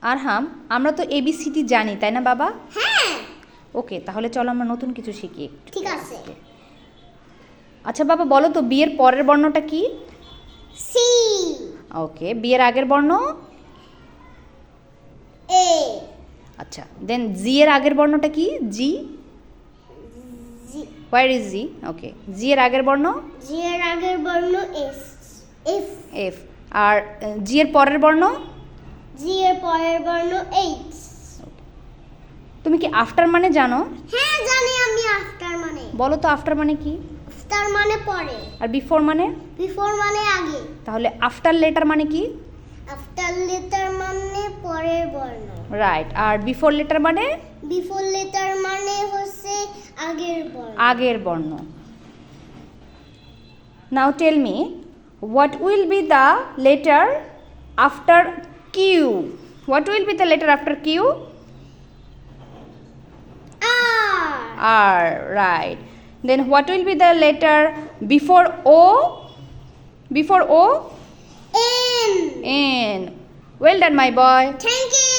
আরহাম, আমরা তো এবিসিডি জানি, তাই না বাবা? হ্যাঁ। ওকে, তাহলে চলো আমরা নতুন কিছু শিখি একটু। ঠিক আছে। আচ্ছা বাবা, বলো তো বি এর পরের বর্ণটা কি? সি। ওকে, বি এর আগের বর্ণ? এ। আচ্ছা, দেন জি এর আগের বর্ণটা কি? জি। জি। হোয়ার ইজ জি? ওকে, জি এর আগের বর্ণ? জি এর আগের বর্ণ এস। এফ। এফ। আর জি এর পরের বর্ণ? জি এর পরের বর্ণ এইচ। তুমি কি আফটার মানে জানো? হ্যাঁ জানি আমি আফটার মানে। বলো তো আফটার মানে কি? আফটার মানে পরে। আর বিফোর মানে? বিফোর মানে আগে। তাহলে আফটার লেটার মানে কি? আফটার লেটার মানে পরের বর্ণ। রাইট। আর বিফোর লেটার মানে? বিফোর লেটার মানে হচ্ছে আগের বর্ণ। আগের বর্ণ। Now tell me, what will be the letter after Q? What will be the letter after Q? R. R, right. Then what will be the letter before O? Before O? N. N. Well done, my boy. Thank you.